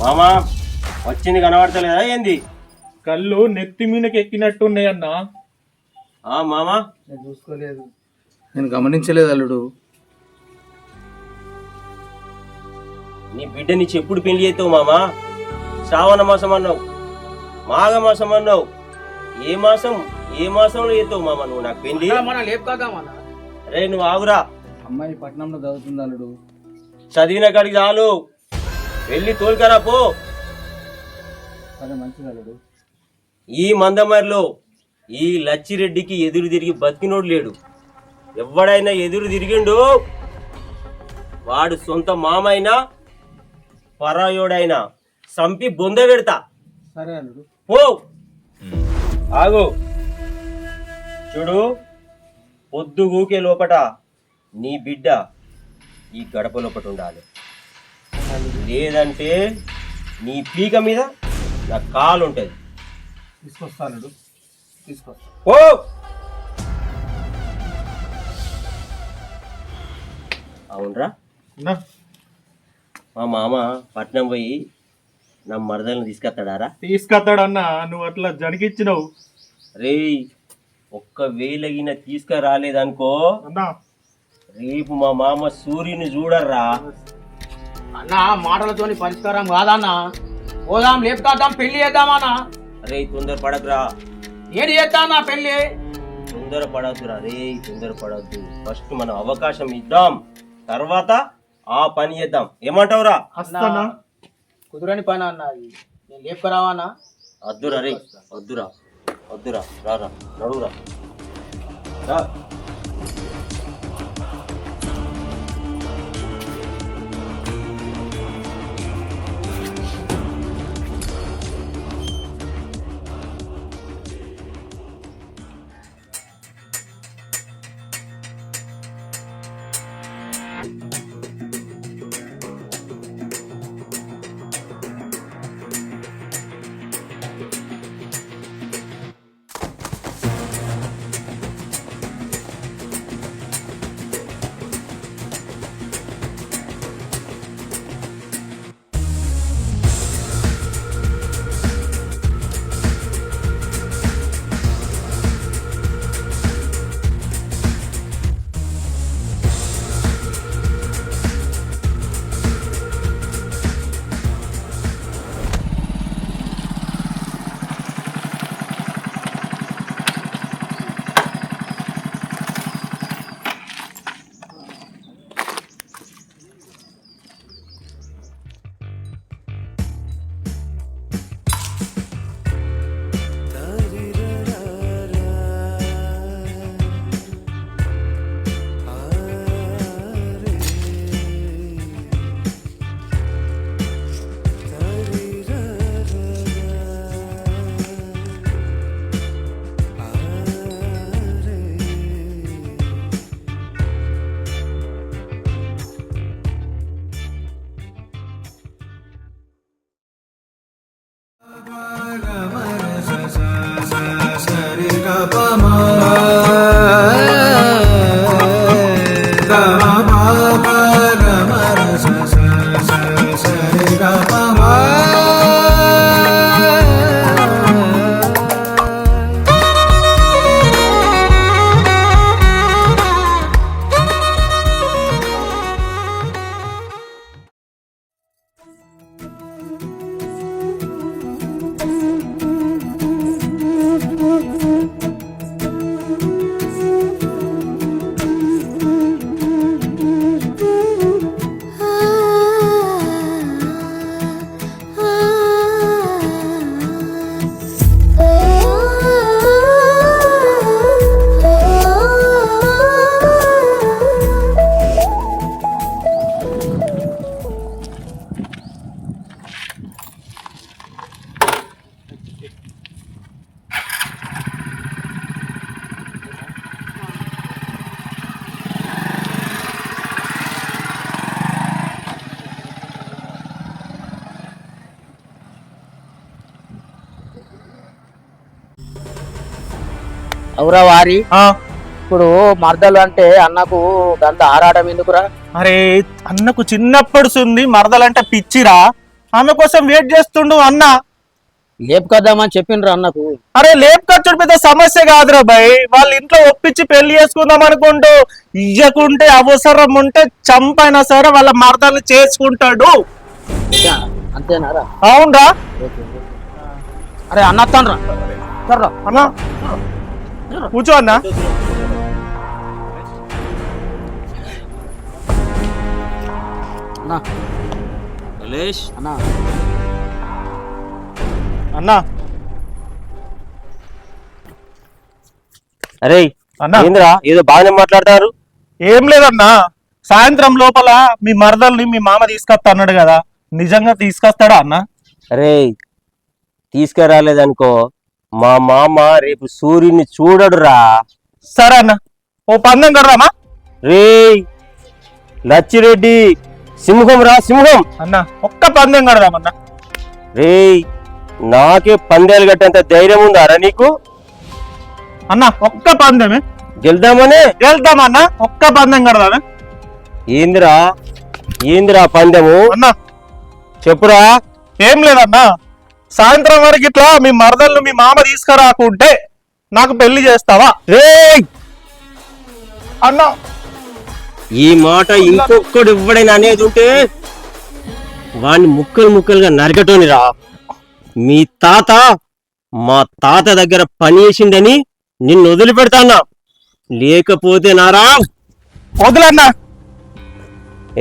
మామా వచ్చింది కనబడతలేదా ఏంది? కళ్ళు నెత్తి మీదకి ఎక్కినట్టున్నాయన్నా. మామా నేను చూసుకోలేదు, నేను గమనించలేదు అల్లుడు. నీ బిడ్డని చెప్పుడు పెళ్లి చేస్తావు మామా? శ్రావణ మాసం అన్నావు, మాఘ మాసం అన్నావు, ఏ మాసంలో చేస్తావు మామా నువ్వు నాకు పెళ్లి? రే నువ్వు ఆగురా. అమ్మాయి పట్నంలో చదువుతుంది అల్లుడు. చదివిన కాడికి చాలు, వెళ్ళి తోలుకరా పో. సరే మంచిది అల్లుడు. ఈ మందమరిలో ఈ లచ్చిరెడ్డికి ఎదురు తిరిగి బతికినోడు లేడు. ఎవడైనా ఎదురు తిరిగిండు వాడు సొంత మామైనా పరాయోడైనా సంపి బొంద పెడతా. సరే అల్లుడు. పో. ఆగు చూడు, పొద్దు ఊకే లోపట నీ బిడ్డ ఈ గడప లోపట ఉండాలి, లేదంటే నీ పీక మీద నా కాలు ఉంటుంది. తీసుకొస్తా అల్లుడు, తీసుకొస్తా. ఓ అవునరా, మా మామ పట్నం పోయి నా మరదలను తీసుకొస్తాడారా? తీసుకొస్తాడన్నా, నువ్వు అట్లా జనికిచ్చినావు. రే ఒక్కవేళగిన తీసుకురాలేదనుకో అన్నా, రేపు మా మామ సూర్యుని చూడర్రా. అన్న మాటలతోని పరిష్కారం కాదన్నా. పోదాం, లేపుతాం, పెళ్లి చేద్దామన్నా. రే తొందరపడకురా. ఏడు చేస్తా అన్న పెళ్లి? తొందరపడద్దురా రే, తొందరపడద్దు. ఫస్ట్ మనం అవకాశం ఇద్దాం, తర్వాత ఆ పని చేద్దాం. ఏమంటావురా? వస్తానా? కుదరని పని అన్న అది. నేను లేపుకురావానా? వద్దురా రే, వద్దురా వద్దురా, రారా నడువురా రా. అవురా వారి ఆ, ఇప్పుడు మర్దలు అంటే అన్నకు గంత ఆరాటం ఎందుకురా? అరే అన్నకు చిన్నప్పుడు సుంది మరదలంటే పిచ్చిరా, ఆమె కోసం వెయిట్ చేస్తుండు అన్న. లేపుకొద్దామని చెప్పిండ్రు అన్నకు. అరే లేపుకొచ్చుడు పెద్ద సమస్య కాదురా భయ్, వాళ్ళ ఇంట్లో ఒప్పించి పెళ్లి చేసుకుందాం అనుకుంటూ ఇయ్యకుంటే అవసరం ఉంటే చంపైనా సరే వాళ్ళ మరదల్ని చేసుకుంటాడు. ఇంకా అంతేనారా? అవునరా అరే అన్న వస్తాను రా. అన్న, కూర్చో అన్న. అన్నా కలేష్ అన్నా అన్న అరే అన్న ఏంద్రా ఏదో బాగానే మాట్లాడతారు. ఏం లేదన్నా, సాయంత్రం లోపల మీ మరదల్ని మీ మామ తీసుకొస్తా అన్నాడు కదా, నిజంగా తీసుకొస్తాడా అన్న? అరే తీసుకురాలేదనుకో మా మామ రేపు సూర్యుని చూడడురా. సరే అన్న, ఓ పందెం కడదామా? రే లచ్చిరెడ్డి సింహం రా సింహం. అన్న ఒక్క పందెం కడదామన్నా. రే నాకే పందేలు గట్టంత ధైర్యం ఉందారా నీకు? అన్న ఒక్క పందెమే గెలుద్దామనే. వెళ్తామన్నా, ఒక్క పందెం కడదామే. ఏందిరా ఏందిరా పందెము అన్న చెప్పురా. ఏం లేదన్నా, సాయంత్రం వరకు ఇట్లా మీ మరదల్ని మీ మామ తీసుకురాకుంటే నాకు పెళ్లి చేస్తావా? రే అన్న ఈ మాట ఇంకొకడు ఇవ్వడైనా అనేది ఉంటే వాడిని ముక్కలు ముక్కలుగా నరకటోని రా. మీ తాత మా తాత దగ్గర పని చేసిండని నిన్ను వదిలిపెడతానా, లేకపోతే నారా. వదిలన్నా.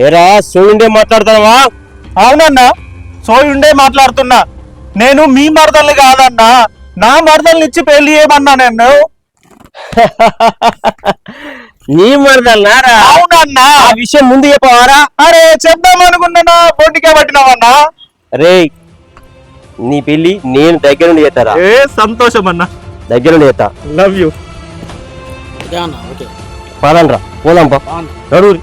ఏరా సోయుండే మాట్లాడతావా? అవునన్నా, సోయుండే మాట్లాడుతున్నా. నేను మీ మరదల్ని కాదన్నా, నా మరదల్ని ఇచ్చి పెళ్లి చేయమన్నా నేను. నీ మరదల్నారా? అవునన్నా. ఆ విషయం ముందు చెప్పవారా? అరే చెప్దామనుకున్నా, బొండికే పట్టినావన్నా. రే నీ పెళ్లి నేను దగ్గరుండి చేస్తారా? ఏ సంతోషం అన్నా. దగ్గరుండి చేస్తా. Love you. ఓకే అన్న ఓకే. పదండ్రా పోదాంపా బాగుంది. నడువురి.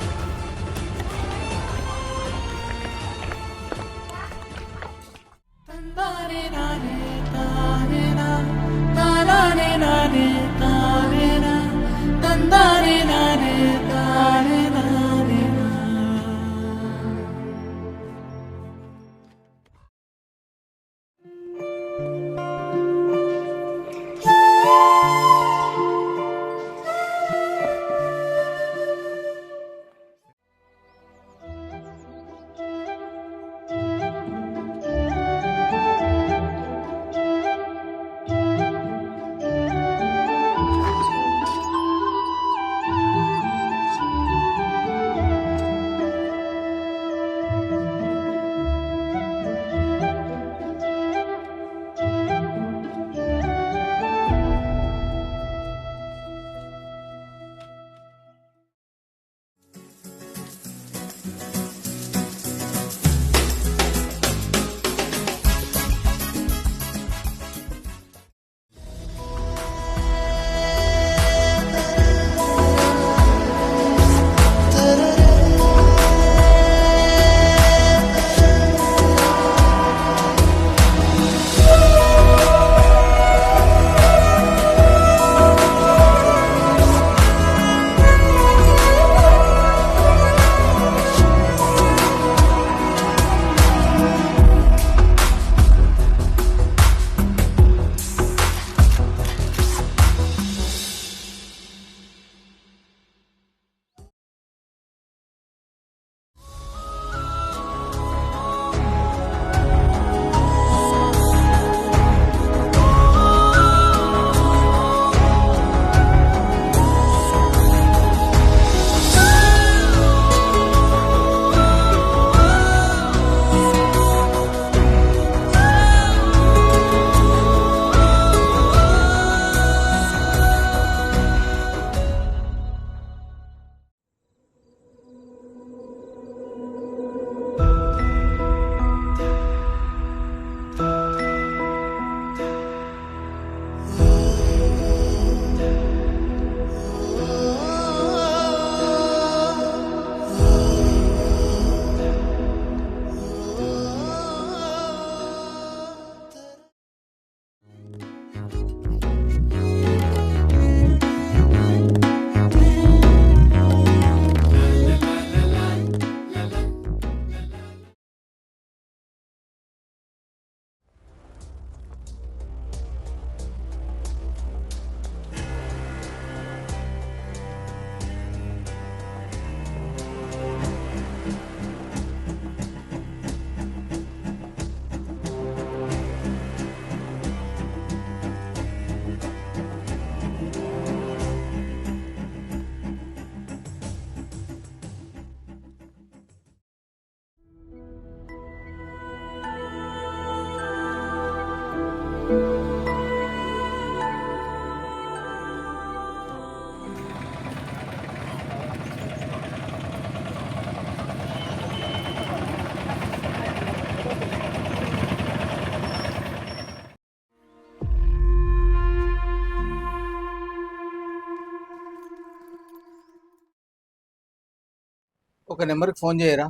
ఒక నెంబర్కి ఫోన్ చేయరా,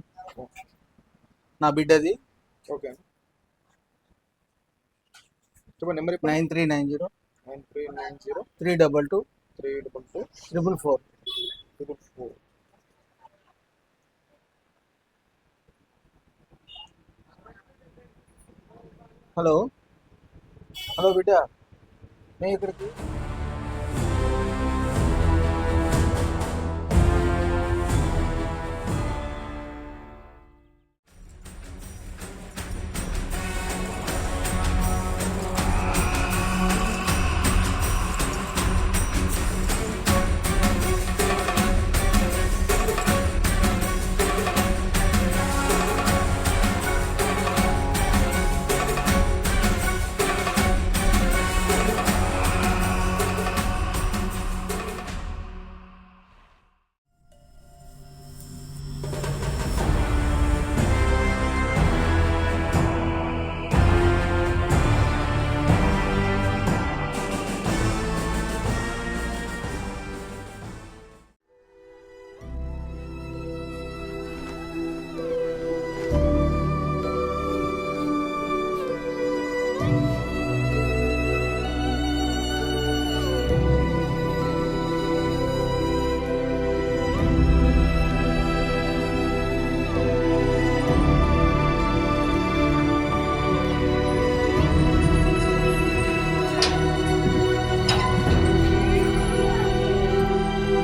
నా బిడ్డది. ఓకే చెప్పండి నెంబర్ 9390 9390 322 322 444. 444. హలో హలో బిడ్డ, నేను ఇక్కడికి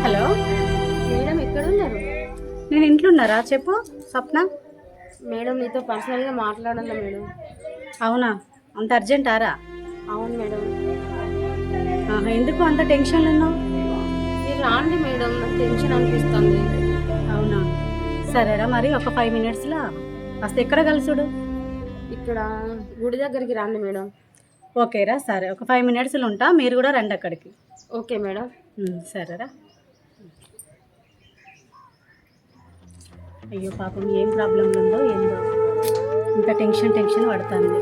హలో మేడం ఎక్కడున్నారు? నేను ఇంట్లో ఉన్నారా? చెప్పు స్వప్న. మేడం నీతో పర్సనల్గా మాట్లాడాలి మేడం. అవునా, అంత అర్జెంటారా? అవును మేడం. ఎందుకు అంత టెన్షన్లు ఉన్నావు? మీరు రాండి మేడం, నాకు టెన్షన్ అనిపిస్తుంది. అవునా, సరేరా. మరి ఒక 5 మినిట్స్లో వస్తే ఎక్కడ కలుసుడు? ఇక్కడ గుడి దగ్గరికి రండి మేడం. ఓకేరా, సరే. ఒక 5 మినిట్స్లో ఉంటా, మీరు కూడా రండి అక్కడికి. Okay madam. సరేరా. అయ్యో పాపం, ఏం ప్రాబ్లం ఉందో ఏందో, ఇంత టెన్షన్ పడుతుంది.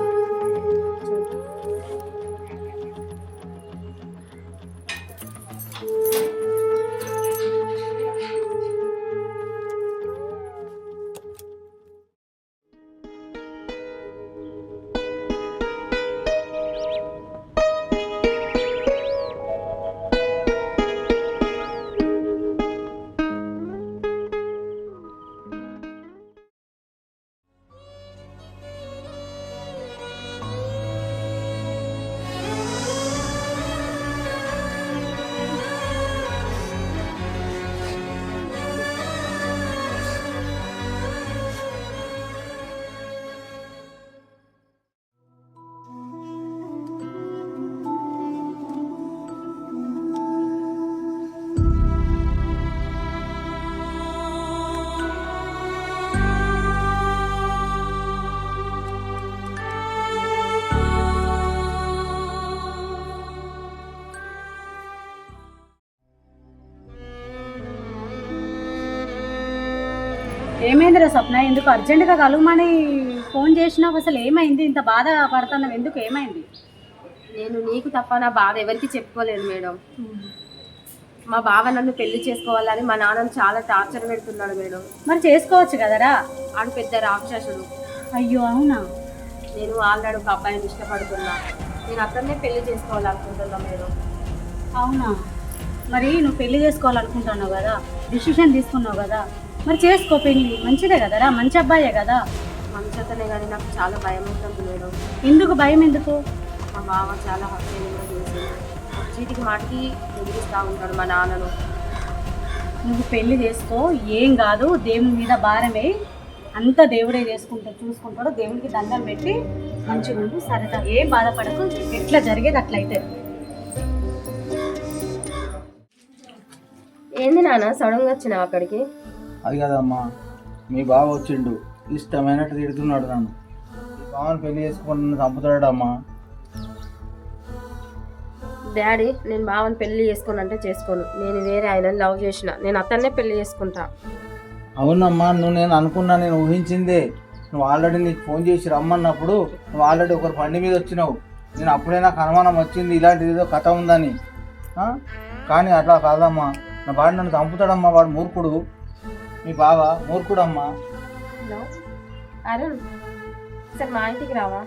ఏమైందిరా స్వప్న? ఎందుకు అర్జెంటుగా కలుగుమని ఫోన్ చేసినావు? అసలు ఏమైంది? ఇంత బాధ పడుతున్నావు ఎందుకు? ఏమైంది? నేను నీకు తప్ప నా బాధ ఎవరికి చెప్పుకోలేదు మేడం. మా బావ నన్ను పెళ్లి చేసుకోవాలని మా నాన్నను చాలా టార్చర్ పెడుతున్నాడు మేడం. మరి చేసుకోవచ్చు కదరా? ఆడు పెద్ద రాక్షసుడు. అయ్యో అవునా? నేను ఆల్రెడీ ఒక అబ్బాయిని ఇష్టపడుతున్నా. నేను అతన్నే పెళ్లి చేసుకోవాలనుకుంటున్నా మేడం. అవునా? మరి నువ్వు పెళ్లి చేసుకోవాలనుకుంటున్నావు కదా, డిసిషన్ తీసుకున్నావు కదా, మరి చేసుకో పెళ్లి. మంచిదే కదరా, మంచి అబ్బాయే కదా. మంచితనే కానీ నాకు చాలా భయం ఉంటుంది మేడం. ఎందుకు భయం? ఎందుకు? మా బావ చాలా హత్యగా చేసి చీటికి మాటికి ఎదిరిస్తూ ఉంటాడు మా నాన్నను. నువ్వు పెళ్లి చేసుకో, ఏం కాదు. దేవుని మీద భారమే, అంత దేవుడే చూసుకుంటాడు. దేవుడికి దండం పెట్టి మంచిగా ఉండు, సరేదా? ఏం బాధపడకు, ఎట్లా జరిగేది అట్లయితే. ఏంది నాన్న సడన్గా వచ్చినావు అక్కడికి? అది కదమ్మా, మీ బావ వచ్చిండు, ఇష్టమైనట్టు తిడుతున్నాడు నన్ను. మీ బావని పెళ్లి చేసుకొని నన్ను చంపుతాడమ్మా. డాడీ, నేను బావని పెళ్లి చేసుకోనంటే చేసుకోను. నేను వేరే ఆయన లవ్ చేసిన, నేను అతన్నే పెళ్లి చేసుకుంటా. అవునమ్మా, నేను అనుకున్నా, నేను ఊహించిందే. నువ్వు ఆల్రెడీ నీకు ఫోన్ చేసి రమ్మన్నప్పుడు నువ్వు ఆల్రెడీ ఒకరి బండి మీద వచ్చినావు. నేను అప్పుడే నాకు అనుమానం వచ్చింది, ఇలాంటిది ఏదో కథ ఉందని. కానీ అట్లా కాదమ్మా, నా వాడు నన్ను చంపుతాడమ్మా, వాడు మూర్ఖుడు. మీ బావ మూర్ఖుడమ్మా. హలో అరుణ్, సార్ మా ఇంటికి రావా?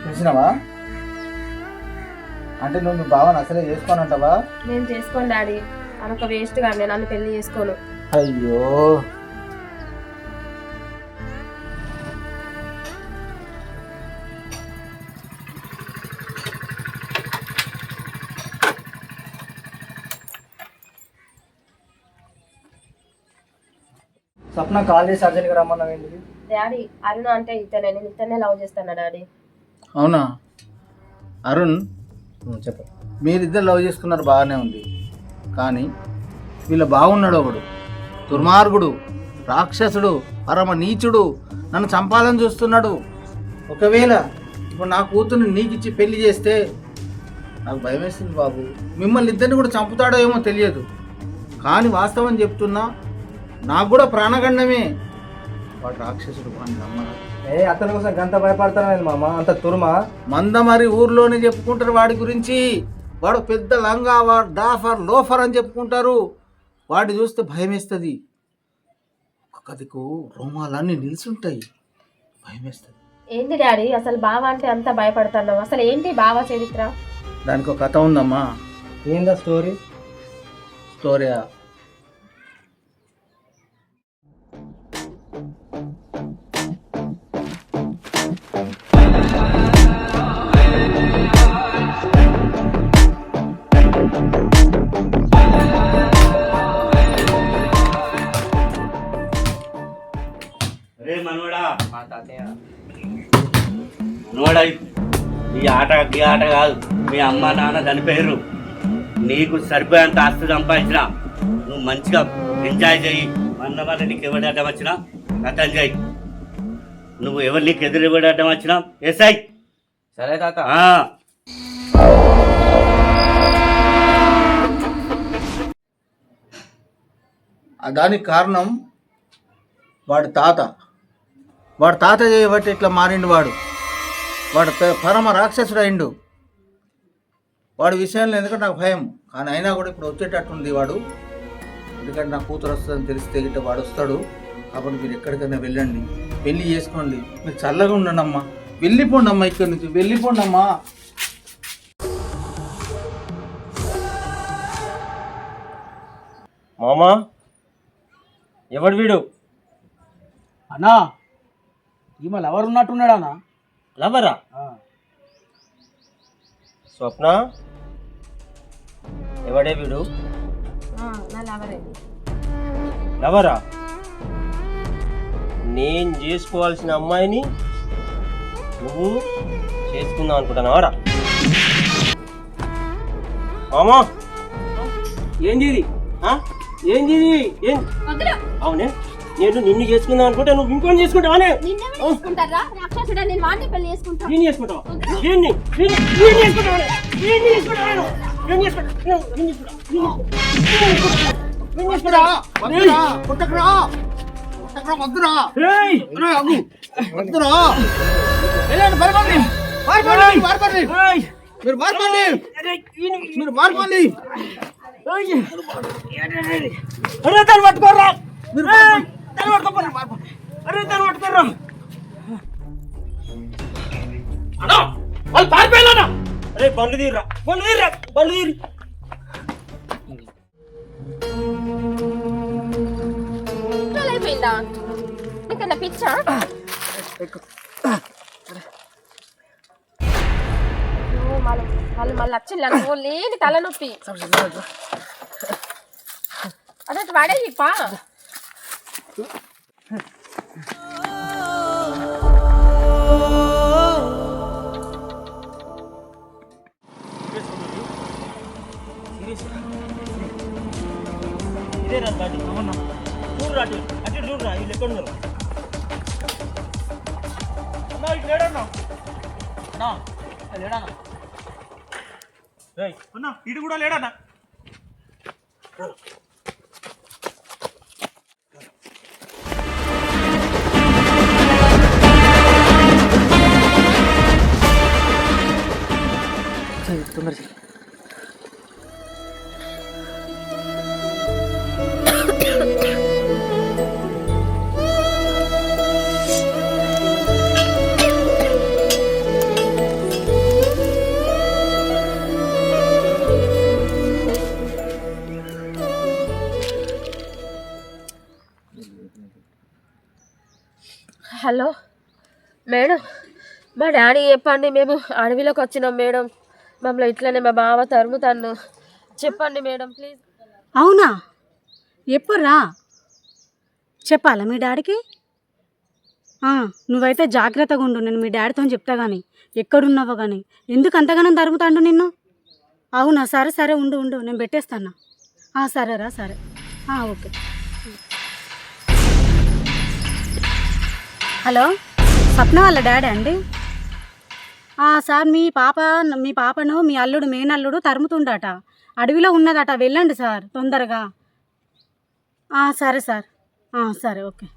తెలిసినవా? అంటే నువ్వు మీ బావని అసలే చేసుకోనంటావా? నేను చేసుకోను డాడీ, అదొక వేస్ట్ గా, నేను నన్ను పెళ్లి చేసుకోను. అయ్యో, స్వప్న కాల్ చేసి అర్జెంట్గా రమ్మన్నావు ఏంటి? డాడీ అరుణ్ అంటే ఇతనే, నేను ఇతనే లవ్ చేస్తాను డాడీ. అవునా అరుణ్, చెప్పు. మీరిద్దరు లవ్ చేసుకున్నారు బాగానే ఉంది, కానీ వీళ్ళ బాగున్నాడు ఒకడు దుర్మార్గుడు, రాక్షసుడు, పరమ నీచుడు, నన్ను చంపాలని చూస్తున్నాడు. ఒకవేళ ఇప్పుడు నా కూతుర్ని నీకు ఇచ్చి పెళ్లి చేస్తే నాకు భయం వేస్తుంది బాబు. మిమ్మల్ని ఇద్దరిని కూడా చంపుతాడో ఏమో తెలియదు, కానీ వాస్తవం చెప్తున్నా, నాకు కూడా ప్రాణగండమే. వాడు రాక్షసుడు, వాడిని నమ్మరా? అతని కోసం గంత భయపడతాను మామ, అంత తురుమా. మందమరి ఊర్లోనే చెప్పుకుంటారు వాడి గురించి. వాడు పెద్ద లంగా, వాడు డాఫర్ లోఫర్ అని చెప్పుకుంటారు. వాడిని చూస్తే భయం వేస్తుంది. ఒక్కదికు రోమాలన్నీ నిలిచుంటాయి, భయం వేస్తుంది. ఏంటి డాడీ అసలు బావ అంటే అంత భయపడుతున్నావు? అసలు ఏంటి బావ చరిత్ర? దానికి ఒక కథ ఉందమ్మా. ఏందా స్టోరీ? స్టోరీయా? రే మనవడా, మా తాతయ్య మనవడా, ఈ ఆట కాదు. మీ అమ్మ నాన్న చనిపోయారు, నీకు సరిపోయేంత ఆస్తి సంపాదించిన, నువ్వు మంచిగా ఎంజాయ్ చేయి. అన్న వల్ల నీకు ఎవరి అడ్డం వచ్చినా కథం చేయి. నువ్వు ఎవరు నీకు ఎదురు ఎవరి అడ్డం వచ్చినా ఎస్ఐ. సరే తాత. దానికి కారణం వాడి తాత. వాడు తాత చేయబట్టి ఇట్లా మారిండు. వాడు పరమ రాక్షసుడు అయిండు. వాడి విషయంలో ఎందుకంటే నాకు భయం, కానీ అయినా కూడా ఇప్పుడు వచ్చేటట్టుంది వాడు. ఎందుకంటే నా కూతురు వస్తుందని తెలిస్తే గిట్ట వాడు వస్తాడు. కాబట్టి మీరు ఎక్కడికైనా వెళ్ళండి, పెళ్లి చేసుకోండి, మీరు చల్లగా ఉండండి అమ్మా. వెళ్ళిపోండి అమ్మా, ఇక్కడి నుంచి వెళ్ళిపోండి అమ్మా. మామా, ఎవడు వీడు? అన్నా ఈమె లవర్ ఉన్నట్టున్నాడు అన్న. లవరా? స్వప్న, ఎవడే వీడు? నా లవరే. లవరా? నేను చేసుకోవాల్సిన అమ్మాయిని నువ్వు చేసుకుందాం అనుకుంటున్నావారా? మామా, ఏంది ఇది? ఏంది ఇది? అవునే, నేను నిన్ను చేసుకుందాం అనుకుంటే నువ్వు ఇంకొని చేసుకుంటావానే? నేను చేసుకుంటావా? అరే బండ్లు తీర్రా, బండ్లు తీర్రా, బండ్లు తీరి. అయిపోయిందా నీకన్నా పిచ్చా? వాళ్ళు మళ్ళీ వచ్చిండ్రు లేని తలనొప్పి. అదే వాడే పా. ఇదే నా బండి. చూడురా, అటు అటు చూడురా, వీళ్ళు ఎక్కడ ఉన్నారు? అన్నా ఇటు లేడన్నా. లేడన్నా. అన్నా ఇటు కూడా లేడన్నా. తొందర హలో మేడం, మా డాడీ చెప్పండి, మేము అడవిలోకి వచ్చినాం మేడం, మమ్మల్ని ఇట్లనే మా బావ తరుముతాను, చెప్పండి మేడం ప్లీజ్. అవునా? ఎప్పుడురా చెప్పాలా మీ డాడీకి? నువ్వైతే జాగ్రత్తగా ఉండు, నేను మీ డాడీతో చెప్తా కానీ ఎక్కడున్నావో కానీ. ఎందుకు అంతగానం తరుముతాండు నిన్ను? అవునా? సరే సరే ఉండు ఉండు, నేను పెట్టేస్తాను. సరేరా, సరే, ఓకే. హలో, స్వప్న వాళ్ళ డాడీ అండి? సార్, మీ పాపను మీ అల్లుడు, మేనల్లుడు తరుముతుండట, అడవిలో ఉన్నదట, వెళ్ళండి సార్ తొందరగా. సరే సార్, సరే, ఓకే.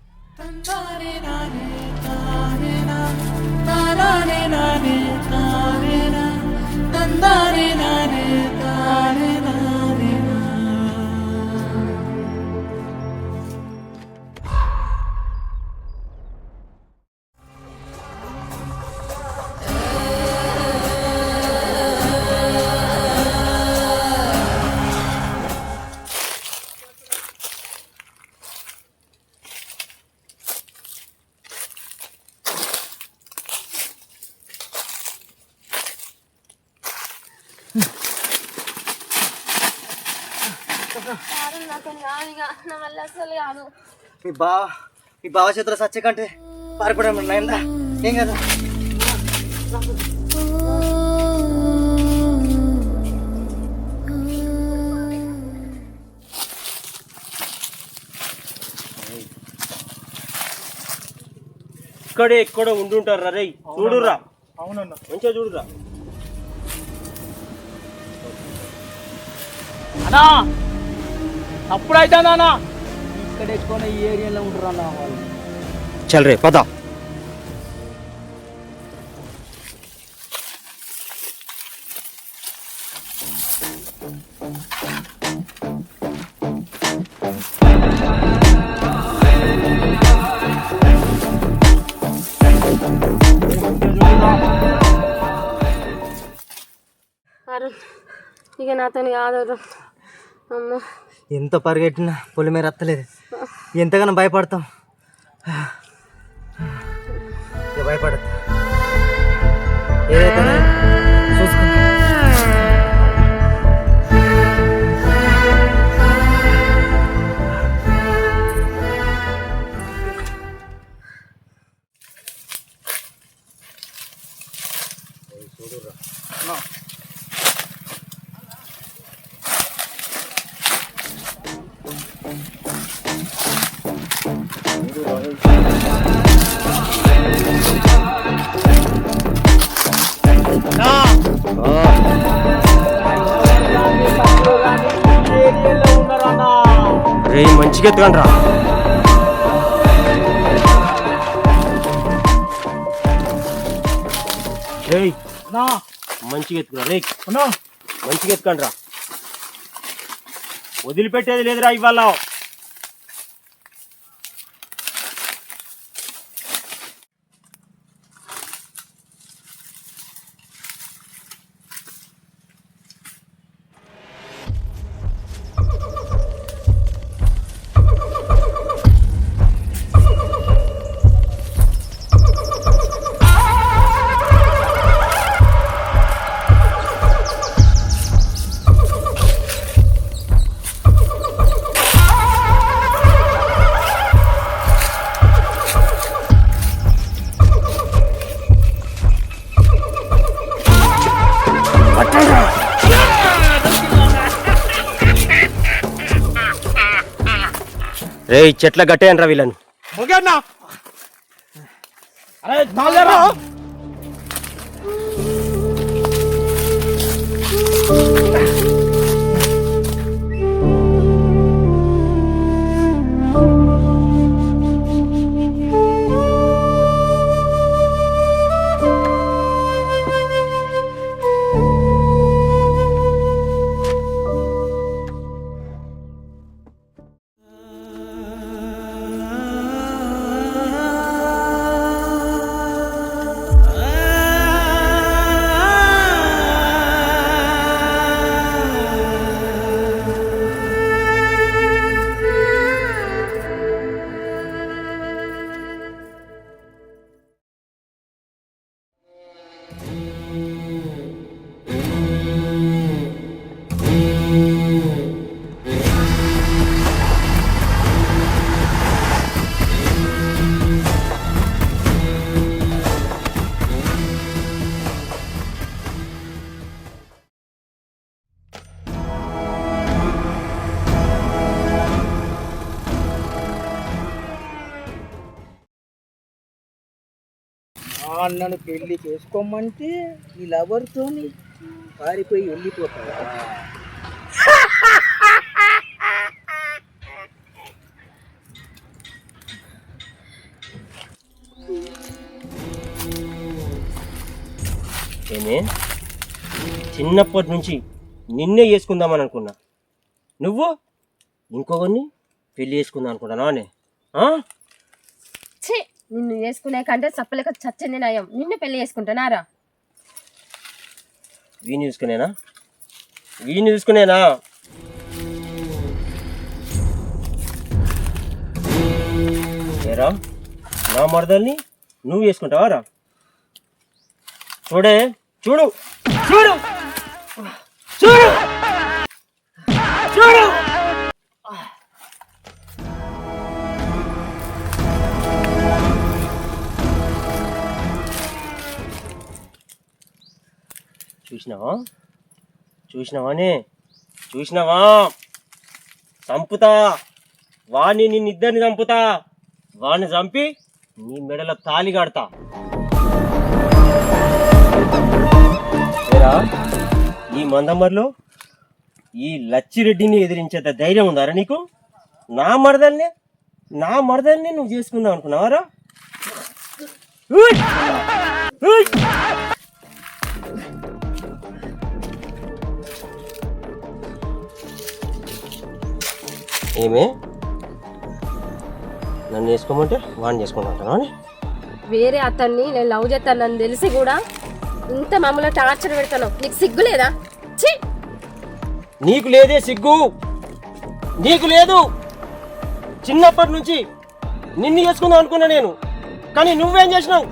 మీ బావ చేతుల సచ్చే కంటే పారిపోవడం నయందా ఏం కదా. ఎక్కడో ఉండుంటారు రే, చూడురా. అవునన్నా, మంచిగా చూడురా. అన్నా అప్పుడైతే అన్నా ఇక్కడ ఎక్కువ ఈ ఏరియాలో ఉంటారు అన్న వాళ్ళు. చల్ రే పద. అరుణ్, ఇక నాతో కాదు అరుణ్. అమ్మ, ఎంత పరిగెట్టినా పొలి మీద రత్తలేదు. ఎంతగానో భయపడతాం. ఇక భయపడద్దు, ఏదైతే చూసుకుందాం. రే, మంచిగా ఎత్తుకండి రా. మంచిగా ఎత్తుకురా రే, మంచిగా ఎత్తుకండి రా. వదిలిపెట్టేది లేదురా ఇవాళ. రే, చెట్ల గట్టేయనరా వీళ్ళను. మా అన్నను పెళ్లి చేసుకోమంటే ఈ లవర్తోని పారిపోయి వెళ్ళిపోతాడు. ఏమే చిన్నప్పటి నుంచి నిన్నే చేసుకుందామని అనుకున్నా, నువ్వు ఇంకొకరిని పెళ్లి చేసుకుందాం అనుకుంటున్నావా అని? ఛీ, నిన్ను చేసుకునే కంటే చప్పలేక చచ్చింది నయం. నిన్ను పెళ్లి చేసుకుంటున్నారా? వీణి చూసుకునేనా? వీణి చూసుకునేనా? ఏరా నా మరదల్ని నువ్వు చేసుకుంటావా రా? చూడే, చూడు చూడు చూడు చూడు. చూసినావా? చూసినావానే? చూసినావా? చంపుతా వాణ్ణి, నిన్నిద్దరిని చంపుతా. వాణ్ణి చంపి నీ మెడలో తాళి కడతా. ఏరా, ఈ మందమ్మర్లో ఈ లచ్చిరెడ్డిని ఎదిరించేంత ధైర్యం ఉందారా నీకు? నా మరదల్ని నువ్వు చేసుకుందాం అనుకున్నావారా? ఏమే నన్ను చేసుకోమంటే వాడిని చేసుకుంటా అని వేరే అతన్ని నేను లవ్ చేస్తానని తెలిసి కూడా ఇంత మామూలుగా టార్చర్ పెడతాను. నీకు సిగ్గు లేదా? ఛీ! నీకు లేదే సిగ్గు, నీకు లేదు. చిన్నప్పటి నుంచి నిన్ను చేసుకుందాం అనుకున్నా నేను, కానీ నువ్వేం చేసినావు?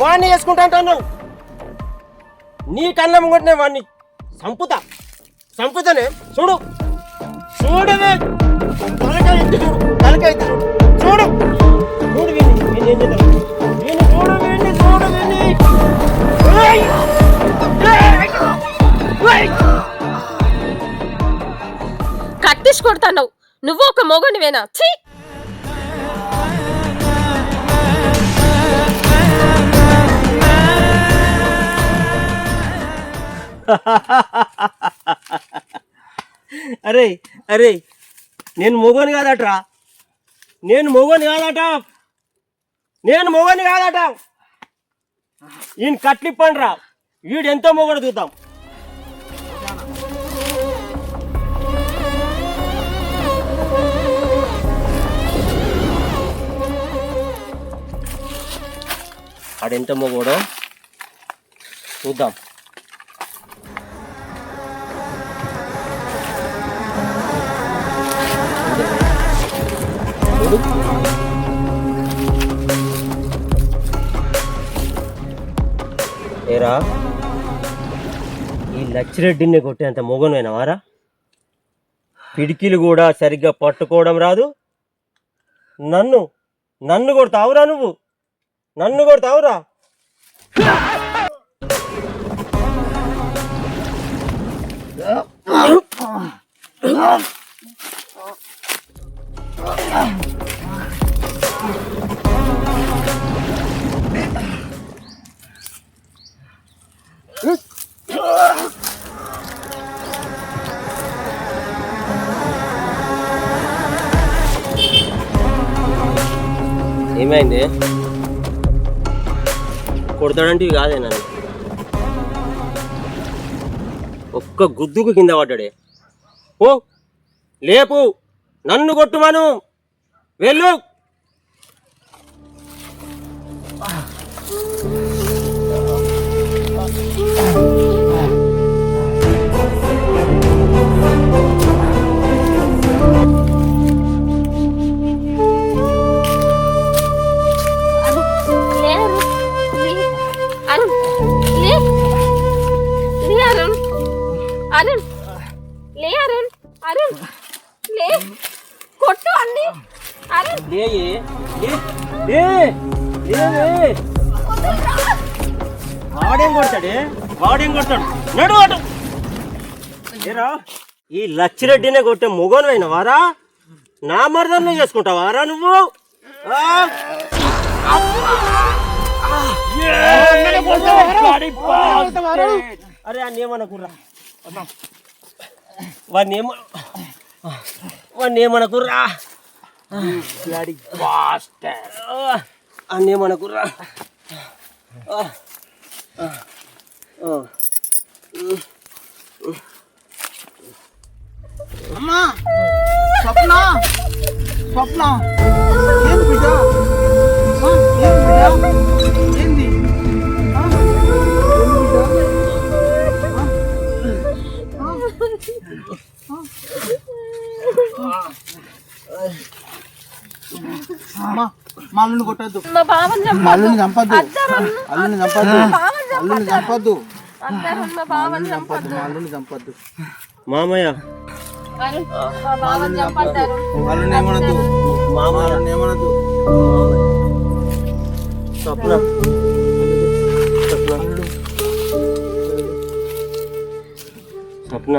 వాడిని చేసుకుంటా అంటున్నావు. నీ కళ్ళ ముంగటనే వాడిని చంపుతానే. చూడు చూడవే, తలకాయ ఎత్తి చూడు, తలకాయ ఎత్తి చూడు, చూడు చూడు వీణ్ణి ఏం చేద్దాం? వీణ్ణి చూడు, వీణ్ణి చూడు, వీణ్ణి కట్టించి కొడతావు. నువ్వు ఒక మొగనివేనా? ఛీ! అరే అరే, నేను మొగని కాదట్రా, నేను మొగని కాదట. ఈయన కట్లిప్పండి రా, వీడు ఎంతో మొగడు చూద్దాం. ఆడెంత మొగోడో చూద్దాం. ఏరా, ఈ లచ్చిరెడ్డిని కొట్టేంత మొగనైనవారా? పిడికిలు కూడా సరిగ్గా పట్టుకోవడం రాదు. నన్ను కొడతావురా? నువ్వు నన్ను కొడతావురా? ఏమైంది? కొడతాడంటే కాదే నన్ను. ఒక్క గుద్దుకు కింద పడ్డాడే. ఓ లేపు, నన్ను కొట్టుమను, వెళ్ళు. కొట్టు అన్ని. వాడేం కొడతాడు? నడు అటు. ఏరా, ఈ లచ్చిరెడ్డినే కొట్టే మొగోనైనా వారా? నా మరదల్ని చేసుకుంటావారా నువ్వు? అరే అన్న ఏమనకుర్రా వాడిని ఏమనకుర్రా అన్న ఏమనకుర్రా అమ్మా స్వప్న స్వప్న ఏం బిడ్డ ఏం బిడ్డ ఏంది అమ్మా మా అల్లుని కొట్టద్దు అల్లుని చంపద్దు అల్లుని చంపద్దు అల్లుని చంపద్దు అల్లుని చంపద్దు మామయ్య వాళ్ళని ఏమనద్దు వాళ్ళని ఏమనద్దు స్వప్న స్వప్న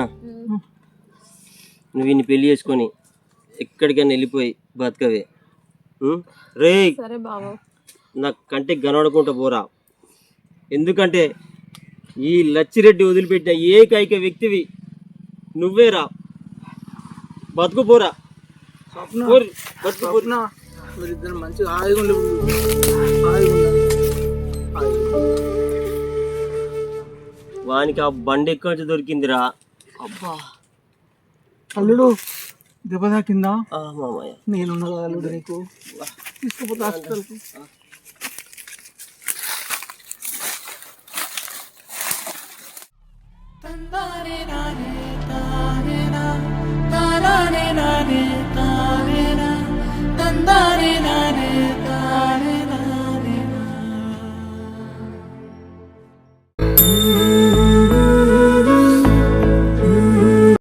నువ్వు ఇన్ని పెళ్లి చేసుకొని ఎక్కడికైనా వెళ్ళిపోయి బతకవే రే నా కంటికి కనబడకుండా పోరా. ఎందుకంటే ఈ లచ్చిరెడ్డి వదిలిపెట్టిన ఏకైక వ్యక్తివి నువ్వేరా. బతుకుపోరా స్వప్న మీరిద్దరు మంచిగా హాయిగా ఉండి వానికి ఆ బండి ఎక్కడి నుంచి దొరికిందిరా. అబ్బా అల్లుడు దెబ్బ తాకిందా మామయ్య నేనున్నా కదా అల్లుడు నీకు తీసుకుపోతా హాస్పిటల్కు. తందానే